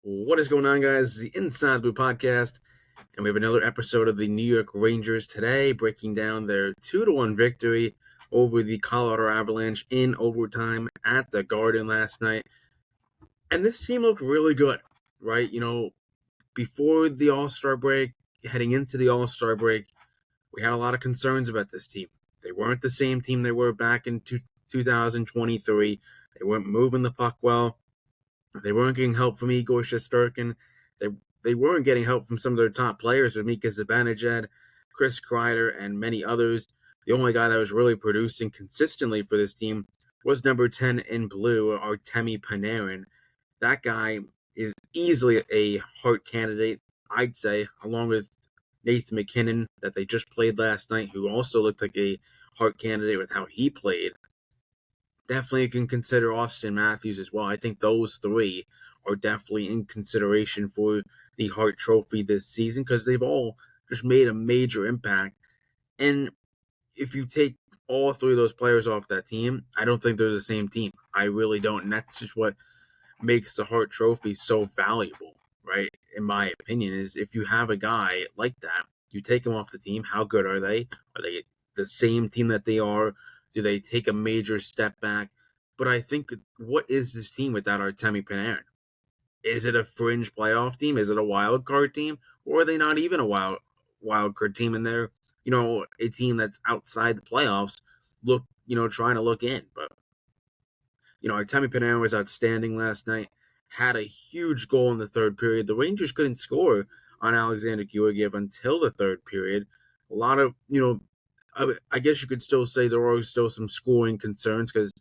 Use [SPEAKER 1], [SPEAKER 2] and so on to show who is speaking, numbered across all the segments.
[SPEAKER 1] What is going on, guys? This is the Inside Blue Podcast, and we have another episode of the New York Rangers today, breaking down their 2-1 victory over the Colorado Avalanche in overtime at the Garden last night. And this team looked really good, right? Before the All-Star break, heading into the All-Star break, we had a lot of concerns about this team. They weren't the same team they were back in 2023. They weren't moving the puck well. They weren't getting help from Igor Shesterkin. They they weren't getting help from some of their top players, Mika Zibanejad, Chris Kreider, and many others. The only guy that was really producing consistently for this team was number 10 in blue, Artemi Panarin. That guy is easily a Hart candidate, I'd say, along with Nathan MacKinnon that they just played last night, who also looked like a Hart candidate with how he played. Definitely you can consider Austin Matthews as well. I think those three are definitely in consideration for the Hart Trophy this season because they've all just made a major impact. And if you take all three of those players off that team, I don't think they're the same team. I really don't. And that's just what makes the Hart Trophy so valuable, right? In my opinion, is if you have a guy like that, you take him off the team, how good are they? Are they the same team that they are? Do they take a major step back? But I think, what is this team without Artemi Panarin? Is it a fringe playoff team? Is it a wild card team? Or are they not even a wild card team and they're, a team that's outside the playoffs, trying to look in. But Artemi Panarin was outstanding last night. Had a huge goal in the third period. The Rangers couldn't score on Alexander Georgiev until the third period. A lot of, I guess you could still say there are still some scoring concerns because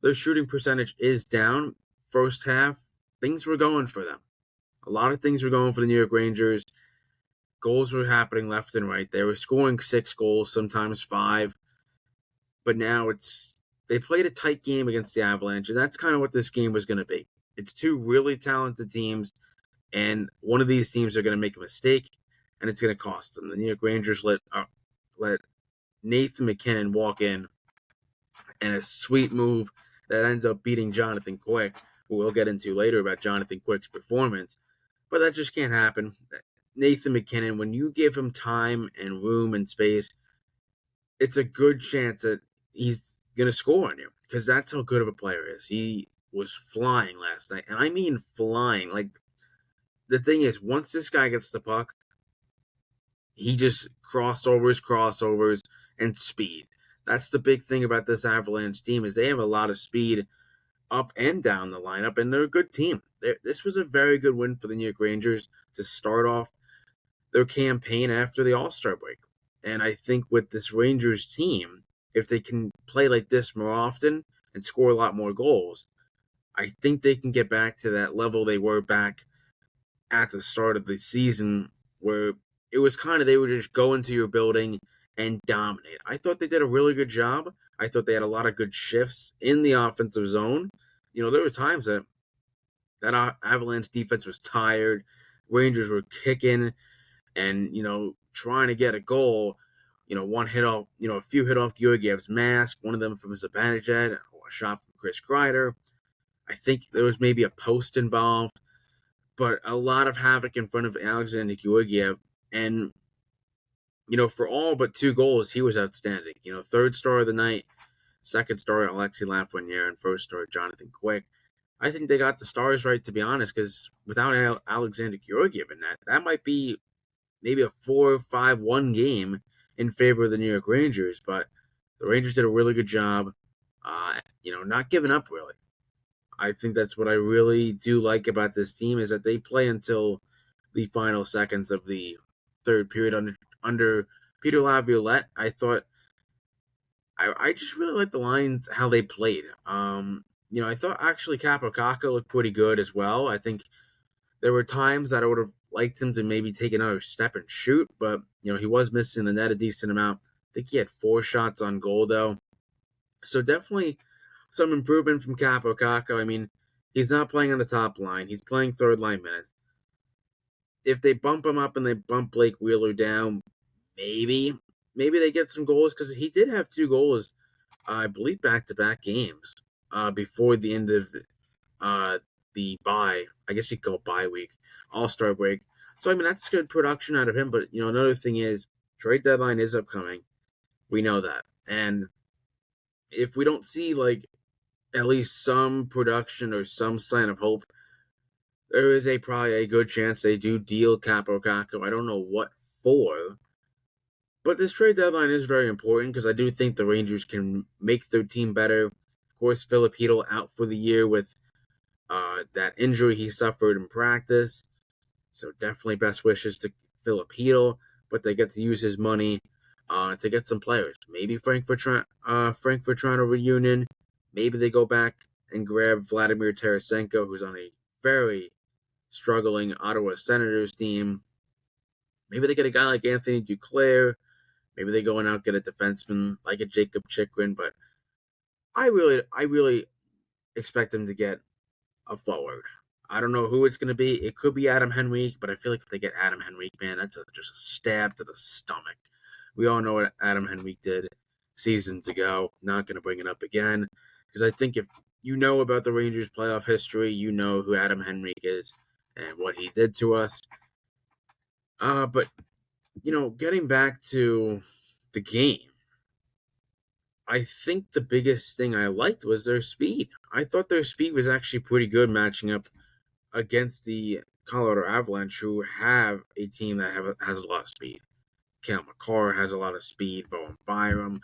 [SPEAKER 1] their shooting percentage is down. First half, things were going for them. A lot of things were going for the New York Rangers. Goals were happening left and right. They were scoring 6 goals, sometimes 5. But now they played a tight game against the Avalanche, and that's kind of what this game was going to be. It's two really talented teams, and one of these teams are going to make a mistake, and it's going to cost them. The New York Rangers let Nathan MacKinnon walk in, and a sweet move that ends up beating Jonathan Quick, who we'll get into later about Jonathan Quick's performance. But that just can't happen. Nathan MacKinnon, when you give him time and room and space, it's a good chance that he's going to score on you because that's how good of a player he is. He was flying last night, and I mean flying. Like, the thing is, once this guy gets the puck, he just crossovers, and speed. That's the big thing about this Avalanche team is they have a lot of speed up and down the lineup, and they're a good team. This was a very good win for the New York Rangers to start off their campaign after the All-Star break. And I think with this Rangers team, if they can play like this more often and score a lot more goals, I think they can get back to that level they were back at the start of the season where it was kind of they would just go into your building and dominate. I thought they did a really good job. I thought they had a lot of good shifts in the offensive zone. There were times that Avalanche defense was tired. Rangers were kicking and, trying to get a goal. One hit off, a few hit off Georgiev's mask, one of them from Zibanejad, a shot from Chris Kreider. I think there was maybe a post involved, but a lot of havoc in front of Alexander Georgiev. And, for all but 2 goals, he was outstanding. Third star of the night, second star Alexei Lafreniere, and first star Jonathan Quick. I think they got the stars right, to be honest, because without Alexander Georgiev in that might be maybe a 4-5-1 game in favor of the New York Rangers. But the Rangers did a really good job, not giving up, really. I think that's what I really do like about this team is that they play until the final seconds of the third period under Peter Laviolette. I thought I just really like the lines how they played. I thought actually Capocacco looked pretty good as well. I think there were times that I would have liked him to maybe take another step and shoot, but he was missing the net a decent amount. I think he had 4 shots on goal though, so definitely some improvement from Capocacco. I mean, he's not playing on the top line; he's playing third line minutes. If they bump him up and they bump Blake Wheeler down, maybe they get some goals because he did have 2 goals, I believe, back-to-back games before the end of the bye. I guess you could call it bye week, All-Star break. So I mean that's good production out of him. But another thing is trade deadline is upcoming. We know that, and if we don't see like at least some production or some sign of hope, there is probably a good chance they do deal Capo Caco. I don't know what for, but this trade deadline is very important because I do think the Rangers can make their team better. Of course, Filipino out for the year with that injury he suffered in practice, so definitely best wishes to Filipino. But they get to use his money to get some players. Maybe Frankfurt Toronto reunion. Maybe they go back and grab Vladimir Tarasenko, who's on a very struggling Ottawa Senators team. Maybe they get a guy like Anthony Duclair. Maybe they go and out get a defenseman like a Jacob Chikrin. But I really expect them to get a forward. I don't know who it's going to be. It could be Adam Henrique, but I feel like if they get Adam Henrique, man, that's just a stab to the stomach. We all know what Adam Henrique did seasons ago. Not going to bring it up again because I think if you know about the Rangers' playoff history, you know who Adam Henrique is and what he did to us. But getting back to the game, I think the biggest thing I liked was their speed. I thought their speed was actually pretty good matching up against the Colorado Avalanche, who have a team that has a lot of speed. Cale Makar has a lot of speed. Bowen Byram.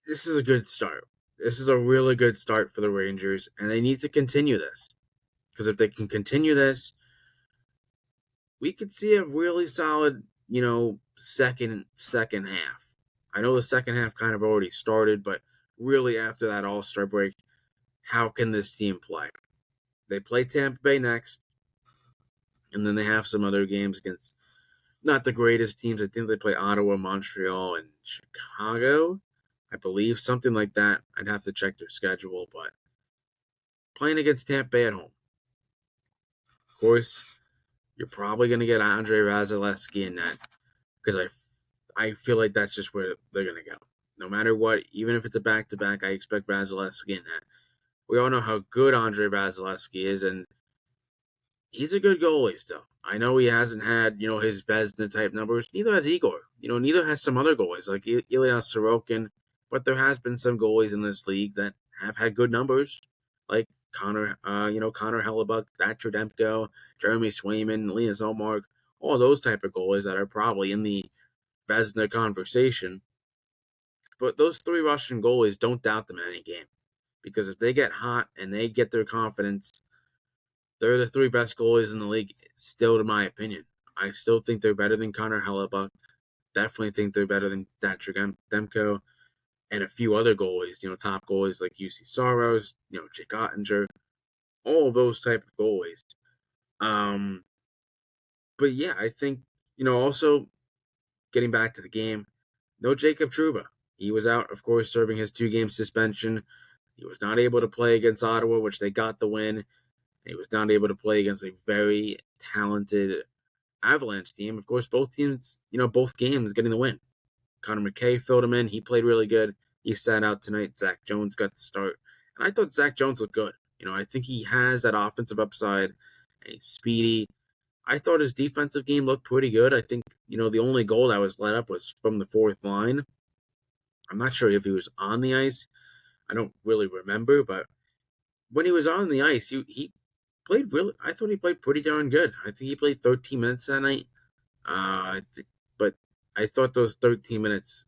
[SPEAKER 1] This is a good start. This is a really good start for the Rangers, and they need to continue this. Because if they can continue this, we could see a really solid, second half. I know the second half kind of already started, but really after that All-Star break, how can this team play? They play Tampa Bay next, and then they have some other games against not the greatest teams. I think they play Ottawa, Montreal, and Chicago. I believe something like that. I'd have to check their schedule, but playing against Tampa Bay at home. Of course, you're probably going to get Andre Vasilevsky in that because I feel like that's just where they're going to go. No matter what, even if it's a back-to-back, I expect Vasilevsky in that. We all know how good Andre Vasilevsky is, and he's a good goalie still. I know he hasn't had, his Vezina type numbers. Neither has Igor. Neither has some other goalies like Ilya Sorokin. But there has been some goalies in this league that have had good numbers, like Connor Hellebuck, Thatcher Demko, Jeremy Swayman, Linus Ullmark, all those type of goalies that are probably in the Vezina conversation. But those three Russian goalies, don't doubt them in any game. Because if they get hot and they get their confidence, they're the three best goalies in the league, still, to my opinion. I still think they're better than Connor Hellebuck. Definitely think they're better than Thatcher Demko and a few other goalies, top goalies like UC Soros, Jake Ottinger, all those type of goalies. But yeah, I think, also getting back to the game, no Jacob Trouba. He was out, of course, serving his 2-game suspension. He was not able to play against Ottawa, which they got the win. He was not able to play against a very talented Avalanche team. Of course, both teams, both games getting the win. Connor McKay filled him in. He played really good. He sat out tonight. Zach Jones got the start. And I thought Zach Jones looked good. I think he has that offensive upside. And he's speedy. I thought his defensive game looked pretty good. I think, the only goal that was let up was from the fourth line. I'm not sure if he was on the ice. I don't really remember. But when he was on the ice, he played really. I thought he played pretty darn good. I think he played 13 minutes that night. But I thought those 13 minutes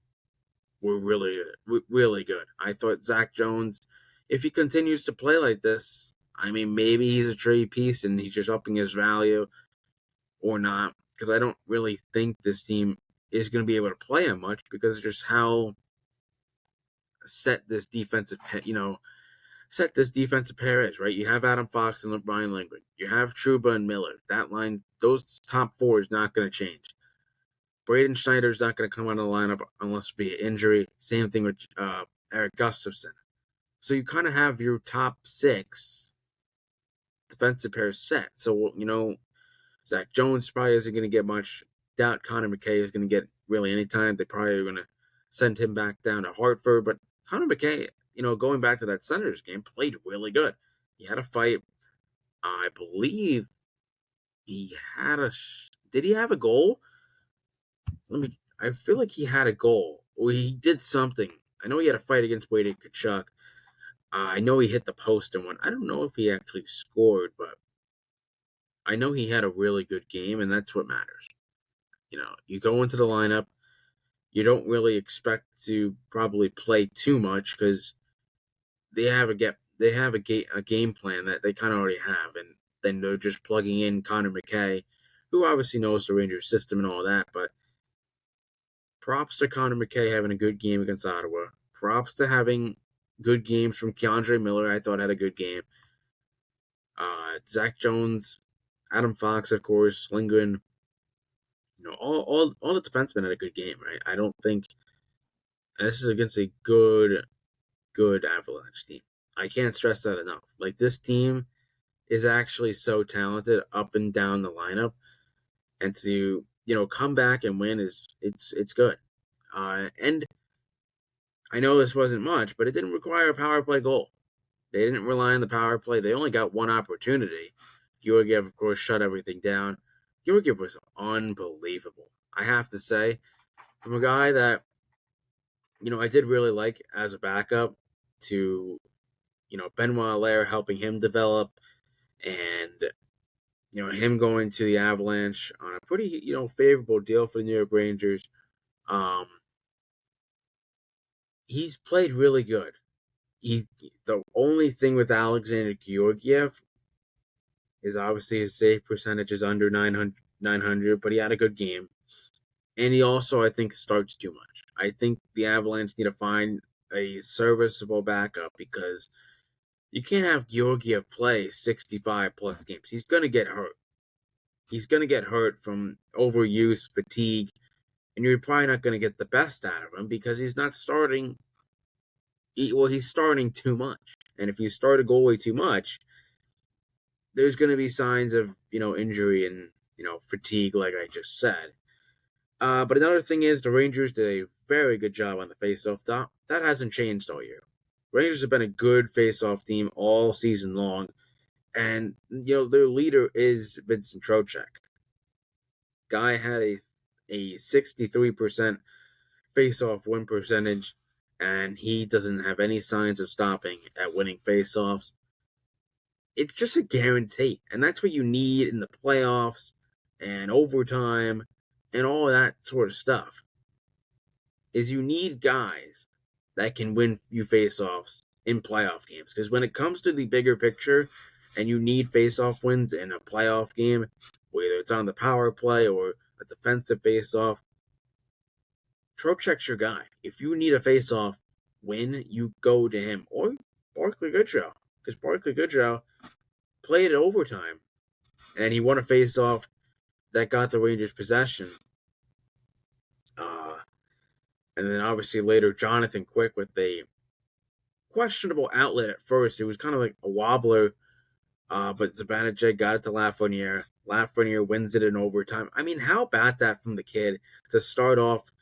[SPEAKER 1] were really good. I thought Zach Jones, if he continues to play like this, I mean, maybe he's a trade piece and he's just upping his value or not. Because I don't really think this team is going to be able to play him much because of just how set this defensive pair is, right? You have Adam Fox and Ryan Lindgren. You have Trouba and Miller. That line, those top four is not going to change. Braden Schneider's not going to come out of the lineup unless via injury. Same thing with Eric Gustafsson. So you kind of have your top 6 defensive pairs set. So, Zach Jones probably isn't going to get much. Doubt Connor McKay is going to get really any time. They probably are going to send him back down to Hartford. But Connor McKay, going back to that Senators game, played really good. He had a fight. I believe he had a. Did he have a goal? I feel like he had a goal. Or he did something. I know he had a fight against Wade Kachuk. I know he hit the post in one. I don't know if he actually scored, but I know he had a really good game, and that's what matters. You go into the lineup, you don't really expect to probably play too much because they have a game plan that they kind of already have, and then they're just plugging in Connor McKay, who obviously knows the Rangers system and all that. But props to Connor McKay having a good game against Ottawa. Props to having good games from Keandre Miller. I thought had a good game. Zach Jones, Adam Fox, of course, Lindgren. All the defensemen had a good game, right? I don't think this is against a good Avalanche team. I can't stress that enough. Like, this team is actually so talented up and down the lineup, and to come back and win it's good. And I know this wasn't much, but it didn't require a power play goal. They didn't rely on the power play. They only got one opportunity. Georgiev, of course, shut everything down. Georgiev was unbelievable. I have to say, from a guy that I did really like as a backup to Benoit Allaire, helping him develop, and him going to the Avalanche on a pretty favorable deal for the New York Rangers. Um, he's played really good. The only thing with Alexander Georgiev is obviously his save percentage is under 900, but he had a good game. And he also, I think, starts too much. I think the Avalanche need to find a serviceable backup because you can't have Georgiev play 65 plus games. He's going to get hurt. He's going to get hurt from overuse, fatigue, and you're probably not going to get the best out of him because he's not starting. He's starting too much. And if you start a goalie too much, there's going to be signs of, injury and, fatigue, like I just said. But another thing is the Rangers did a very good job on the faceoff. That hasn't changed all year. Rangers have been a good faceoff team all season long, and their leader is Vincent Trocheck. Guy had a 63% faceoff win percentage, and he doesn't have any signs of stopping at winning faceoffs. It's just a guarantee, and that's what you need in the playoffs and overtime and all that sort of stuff. Is you need guys that can win you faceoffs in playoff games. Because when it comes to the bigger picture and you need faceoff wins in a playoff game, whether it's on the power play or a defensive faceoff, Trocheck's your guy. If you need a faceoff win, you go to him. Or Barclay Goodrow. Because Barclay Goodrow played overtime. And he won a faceoff that got the Rangers possession. And then obviously later, Jonathan Quick with a questionable outlet at first. It was kind of like a wobbler, but Zibanejad got it to Lafreniere. Lafreniere wins it in overtime. I mean, how about that from the kid to start off,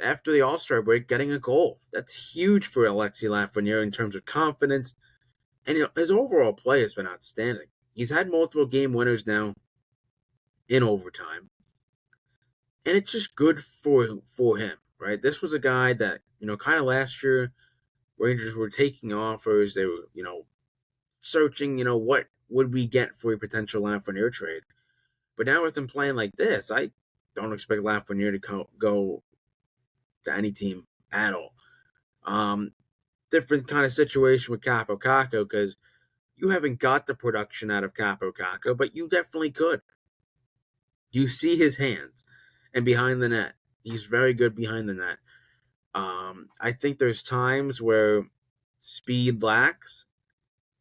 [SPEAKER 1] after the All-Star break, getting a goal? That's huge for Alexis Lafreniere in terms of confidence. And his overall play has been outstanding. He's had multiple game winners now in overtime. And it's just good for him, right? This was a guy that, kind of last year, Rangers were taking offers. They were, searching, what would we get for a potential Lafreniere trade. But now with him playing like this, I don't expect Lafreniere to go to any team at all. Different kind of situation with Capo Caco because you haven't got the production out of Capo Caco, but you definitely could. You see his hands and behind the net. He's very good behind the net. I think there's times where speed lacks.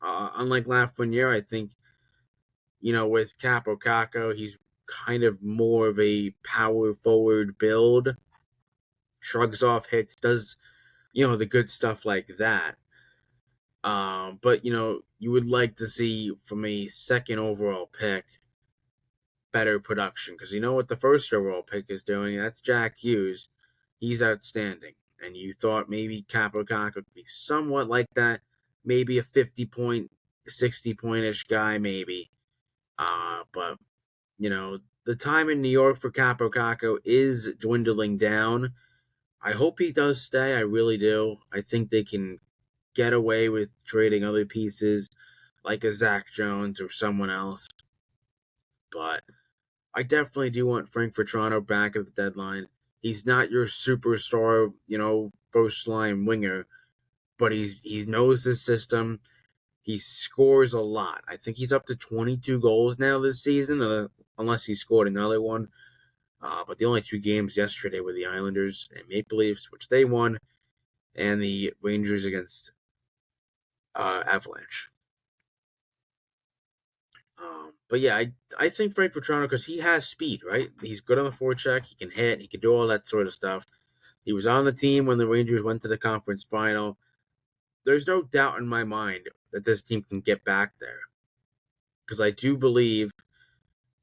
[SPEAKER 1] Unlike Lafreniere, I think, with Capo Caco, he's kind of more of a power forward build. Shrugs off hits, does, the good stuff like that. But, you would like to see from a second overall pick better production because you know what the first overall pick is doing? That's Jack Hughes. He's outstanding. And you thought maybe Capo Caco could be somewhat like that. maybe a 50 point, 60 point-ish guy, maybe. But, the time in New York for Capo Caco is dwindling down. I hope he does stay. I really do. I think they can get away with trading other pieces like a Zach Jones or someone else. But I definitely do want Frank Toronto back at the deadline. He's not your superstar, first line winger, but he knows his system. He scores a lot. I think he's up to 22 goals now this season, unless he scored another one. But the only two games yesterday were the Islanders and Maple Leafs, which they won, and the Rangers against Avalanche. But yeah, I think Frank Toronto, because he has speed, right? He's good on the forecheck. He can hit. He can do all that sort of stuff. He was on the team when the Rangers went to the conference final. There's no doubt in my mind that this team can get back there, because I do believe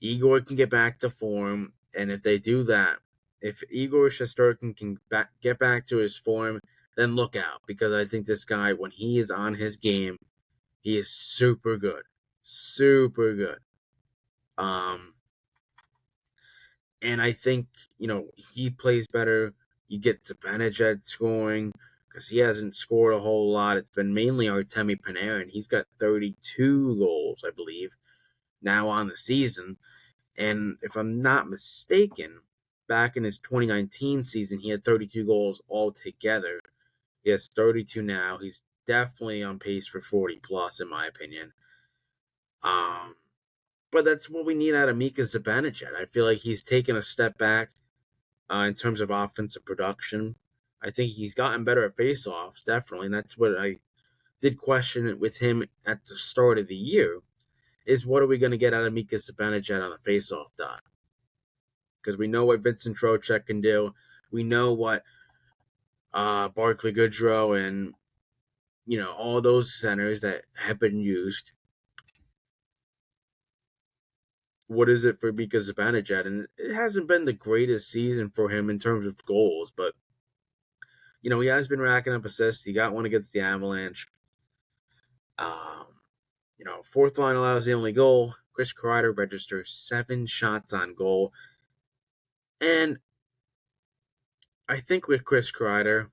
[SPEAKER 1] Igor can get back to form, and if they do that, if Igor Shesterkin can get back to his form, then look out, because I think this guy, when he is on his game, he is super good, super good. And I think, he plays better. You get Zibanejad scoring because he hasn't scored a whole lot. It's been mainly Artemi Panarin. He's got 32 goals, I believe, now on the season. And if I'm not mistaken, back in his 2019 season, he had 32 goals altogether. He has 32 now. He's definitely on pace for 40 plus, in my opinion. But that's what we need out of Mika Zibanejad. I feel like he's taken a step back in terms of offensive production. I think he's gotten better at faceoffs, definitely, and that's what I did question with him at the start of the year. Is what are we going to get out of Mika Zibanejad on the faceoff dot? Because we know what Vincent Trocheck can do. We know what Barclay Goodrow and all those centers that have been used. What is it for Mika Zibanejad? And it hasn't been the greatest season for him in terms of goals, but he has been racking up assists. He got one against the Avalanche. Um, fourth line allows the only goal. Chris Kreider registers 7 shots on goal. And I think with Chris Kreider,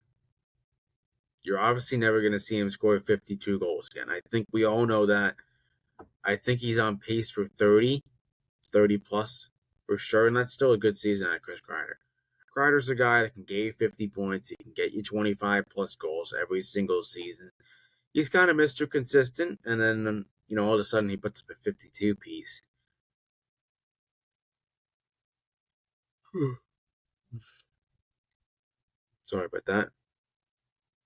[SPEAKER 1] you're obviously never going to see him score 52 goals again. I think we all know that. I think he's on pace for 30 plus for sure. And that's still a good season out of Chris Kreider. Kreider's a guy that can get you 50 points. He can get you 25 plus goals every single season. He's kind of Mr. Consistent, and then, all of a sudden he puts up a 52 piece. Sorry about that.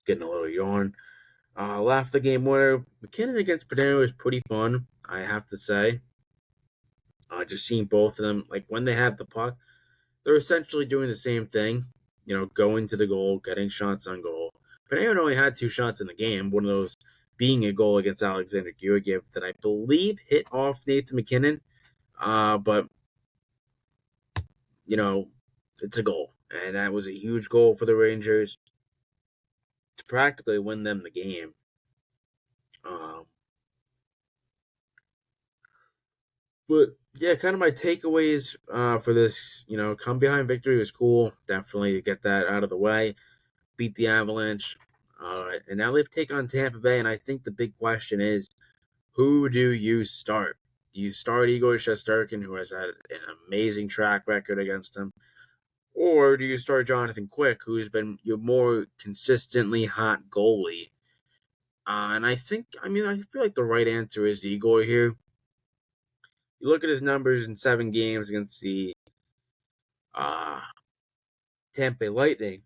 [SPEAKER 1] Getting a little yawn. Laugh the game winner. McKinnon against Panarin was pretty fun, I have to say. Just seeing both of them, like when they have the puck, they're essentially doing the same thing. Going to the goal, getting shots on goal. Panarin only had 2 shots in the game. One of those being a goal against Alexander Georgiev that I believe hit off Nathan McKinnon. But it's a goal. And that was a huge goal for the Rangers to practically win them the game. But yeah, kind of my takeaways for this, come behind victory was cool. Definitely to get that out of the way. Beat the Avalanche. And now they take on Tampa Bay. And I think the big question is, who do you start? Do you start Igor Shesterkin, who has had an amazing track record against him? Or do you start Jonathan Quick, who's been your more consistently hot goalie? And I feel like the right answer is Igor here. You look at his numbers in 7 games against the Tampa Bay Lightning.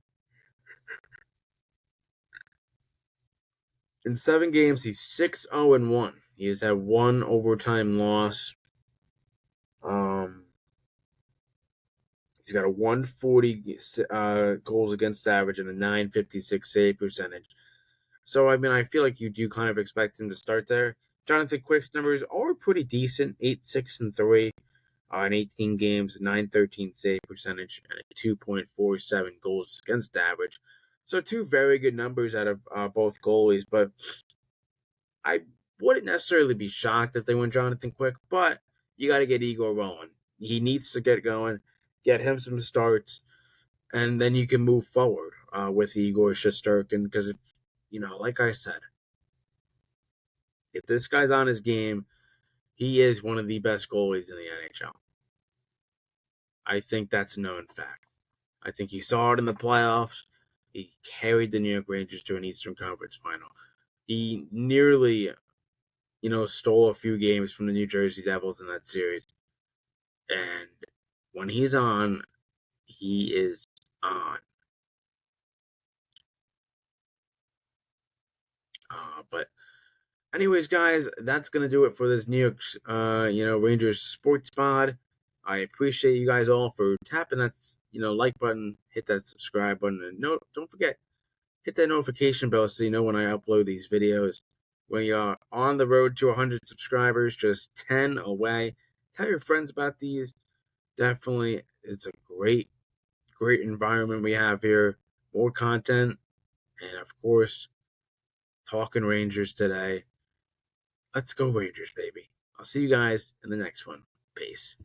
[SPEAKER 1] In 7 games, he's 6-0-1. He has had 1 overtime loss. He's got a 140 goals against average and a 956 save percentage. So, I feel like you do kind of expect him to start there. Jonathan Quick's numbers are pretty decent, 8-6-3 in 18 games, 913 save percentage, and a 2.47 goals against average. So 2 very good numbers out of both goalies. But I wouldn't necessarily be shocked if they went Jonathan Quick, but you got to get Igor rolling. He needs to get going, get him some starts, and then you can move forward with Igor Shesterkin. Because, like I said, if this guy's on his game, he is one of the best goalies in the NHL. I think that's a known fact. I think you saw it in the playoffs. He carried the New York Rangers to an Eastern Conference final. He nearly, stole a few games from the New Jersey Devils in that series. And when he's on, he is on. But anyways, guys, that's gonna do it for this New York, Rangers sports pod. I appreciate you guys all for tapping that, like button, hit that subscribe button, and don't forget, hit that notification bell so you know when I upload these videos. We are on the road to 100 subscribers, just 10 away. Tell your friends about these. Definitely, it's a great, great environment we have here. More content, and of course, talking Rangers today. Let's go Rangers, baby. I'll see you guys in the next one. Peace.